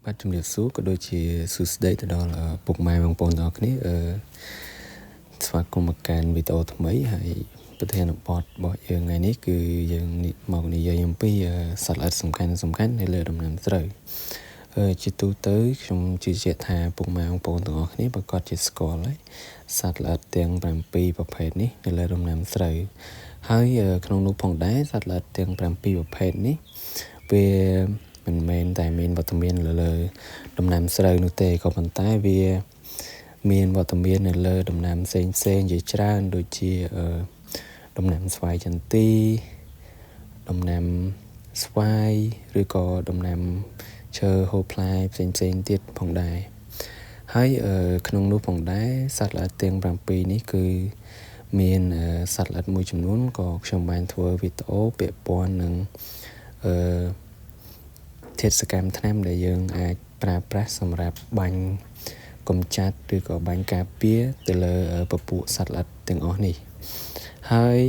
បាទជំរាបសួរក៏ដូចជាសួស្តីទៅដល់ពុកម៉ែបងប្អូនទាំងអស់គ្នាស្វាគមន៍មកកាន់វីដេអូថ្មីហើយប្រធានបទរបស់យើងថ្ងៃនេះគឺយើងមកនិយាយអំពីសត្វល្អិតសំខាន់នៅលើដំណាំស្រូវជាទូទៅខ្ញុំជឿជាក់ថាពុកម៉ែបងប្អូនទាំងអស់គ្នាប្រកាសជាស្គាល់ហើយសត្វល្អិតទាំង7ប្រភេទនេះនៅលើដំណាំស្រូវហើយក្នុងនោះផងដែរសត្វល្អិតទាំង7ប្រភេទនេះវាមិនមែនតែមានវត្តមាននៅលើដំណាំស្រូវនោះទេក៏ប៉ុន្តែវាមានវត្តមាននៅលើដំណាំផ្សេងជាច្រើនដូចជាដំណាំស្វាយចន្ទីដំណាំស្វាយឬក៏ដំណាំឈើហូបផ្លែផ្សេងទៀតផងដែរហើយក្នុងនោះផងដែរសត្វល្អិតទាំង7នេះគឺមានសត្វល្អិតមួយចំនួនក៏ខ្ញុំបានធ្វើវីដេអូពាក់ព័ន្ធនឹងធាតុសកម្មថ្នាំដែលយើងអាចប្រើប្រាស់សម្រាប់បាញ់កម្ចាត់ឬក៏បាញ់ការពារទៅលើពពួកសត្វល្អិតទាំងអស់នេះហើយ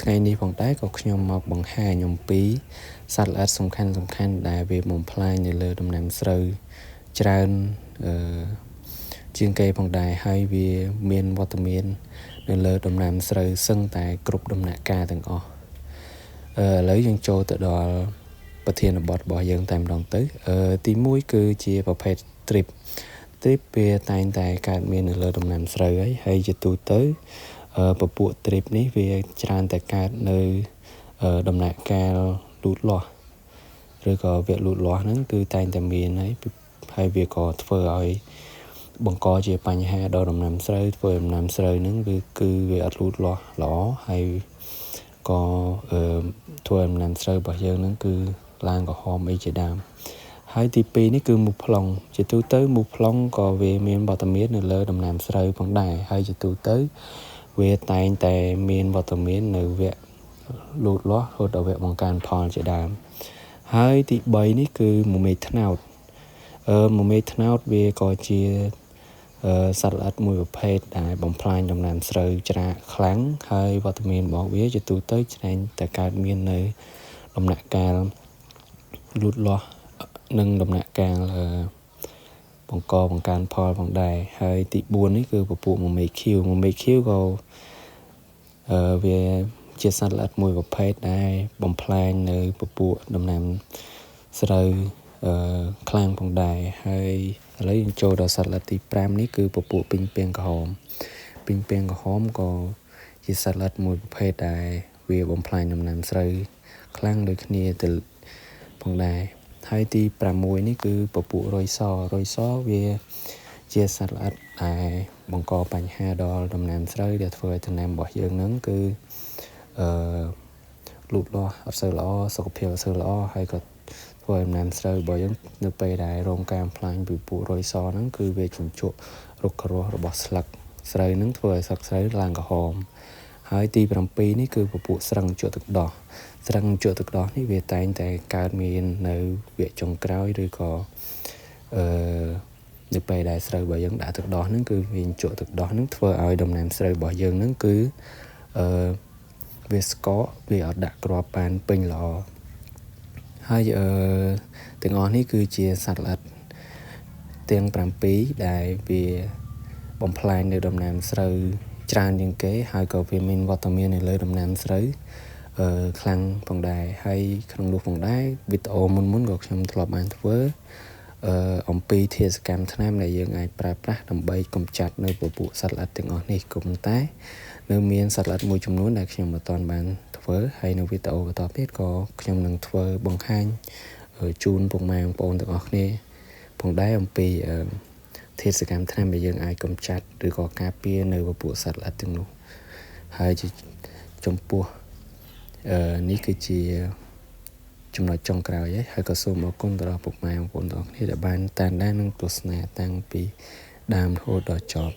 ថ្ងៃនេះផងដែរក៏ខ្ញុំមកបង្ហាញអំពីសត្វល្អិតសំខាន់ដែលវាបំផ្លាញនៅលើដំណាំស្រូវច្រើនជាងគេផងដែរហើយវាមានវត្តមាននៅលើដំណាំស្រូវសឹងតែគ្រប់ដំណាក់កាលទាំងអស់ឥឡូវយើងចូលទៅដល់ប្រធានបទរបស់យើងតែម្ដងទៅទី1គឺជាប្រភេទ trip វាតែងតែកើតមាននៅលើដំណាំស្រូវហើយជាទូទៅពពួក trip នេះវាច្រើនតែកើតនៅដំណាក់កាលលូតលាស់ឬក៏វគ្គលូតលាស់ហ្នឹងគឺតែងតែមានហើយវាក៏ធ្វើឲ្យបង្កជាបញ្ហាដល់ដំណាំស្រូវធ្វើដំណាំស្រូវហ្នឹងគឺវាអត់លូតលាស់ល្អហើយក៏ធ្វើដំណាំស្រូវរបស់យើងហ្នឹងគឺឡើងក្រហមអីជាដើមហើយទី2នេះគឺមូសប្លុងជាទូទៅមូសប្លុងក៏វាមានវត្តមាននៅលើដំណាំស្រូវផងដែរហើយជាទូទៅវាតែងតែមានវត្តមាននៅវគ្គលូតលាស់រហូតដល់វគ្គបង្កើនផលជាដើមហើយទី3នេះគឺមមេត្នោតមមេត្នោតវាក៏ជាសត្វល្អិតមួយប្រភេទដែលបំផ្លាញដំណាំស្រូវច្រាកខ្លាំងហើយវត្តមានរបស់វាជាទូទៅច្រើនតែកើតមាននៅដំណាក់កាលលូតលាស់និងដំណាក់កាលបង្កើនផលផងដែរហើយទី4នេះគឺពពួកមមេឃីវក៏វាជាសត្វល្អិតមួយប្រភេទដែលបំផ្លាញនៅពពួកដំណាំស្រូវខ្លាំងផងដែរហើយឥឡូវយើងចូលដល់សត្វល្អិតទី5នេះគឺពពួកពីងពាងក្រហមក៏ជាសត្វល្អិតមួយប្រភេទដែលវាបំផ្លាញដំណាំស្រូវខ្លាំងដូចគ្នាទៅផងដែរហើយទី6នេះគឺពពួករុយសវាជាសត្វល្អិតដែលបង្កបញ្ហាដល់ដំណាំស្រូវដែលធ្វើឲ្យដំណាំរបស់យើងហ្នឹងគឺលូតលាស់អត់សូវល្អសុខភាពអត់សូវល្អហើយក៏ធ្វើឲ្យដំណាំស្រូវរបស់យើងនៅពេលដែលរងការបំផ្លាញពីពួករុយសហ្នឹងគឺវាជញ្ជក់រុក្ខរសរបស់ស្លឹកស្រូវហ្នឹងធ្វើឲ្យស្លឹកស្រូវឡើងក្រហមហើយទី7នេះគឺពពួកស្រឹងជក់ទឹកដោះនេះវាតែងតែកើតមាននៅវគ្គចុងក្រោយឬក៏នៅពេលដែលស្រូវរបស់យើងដាក់ទឹកដោះហ្នឹងគឺវាជក់ទឹកដោះហ្នឹងធ្វើឲ្យដំណាំស្រូវរបស់យើងហ្នឹងគឺវាស្កកវាអត់ដាក់គ្រាប់បានពេញល្អហើយទាំងអស់នេះគឺជាសត្វល្អិតទាំង7ដែលវាបំផ្លាញនៅដំណាំស្រូវច្រើនជាងគេហើយក៏វាមានវត្តមាននៅលើដំណាំស្រូវខ្លាំងផងដែរហើយក្នុងនោះផងដែរវីដេអូមុនក៏ខ្ញុំធ្លាប់បានធ្វើអំពីធាតុសកម្មថ្នាំដែលយើងអាចប្រើប្រាស់ដើម្បីកម្ចាត់នៅពពួកសត្វល្អិតទាំងអស់នេះក៏ប៉ុន្តែនៅមានសត្វល្អិតមួយចំនួនដែលខ្ញុំមិនទាន់បានធ្វើហើយនៅវីដេអូបន្តទៀតក៏ខ្ញុំនឹងធ្វើបង្ហាញជូនពុកម៉ែបងប្អូនទាំងអស់គ្នាផងដែរអំពីធាតុសកម្មថ្នាំដែលយើងអាចកម្ចាត់ឬក៏ការពារនៅពពួកសត្វល្អិតទាំងនោះហើយចំពោះនេះគឺជាចំណុចចុងក្រោយហើយក៏សូមអរគុណទៅដល់ពុកម៉ែបងប្អូនទាំងអស់គ្នាដែលបានតាមដាននិងទស្សនាតាំងពីដើមរហូតដល់ចប់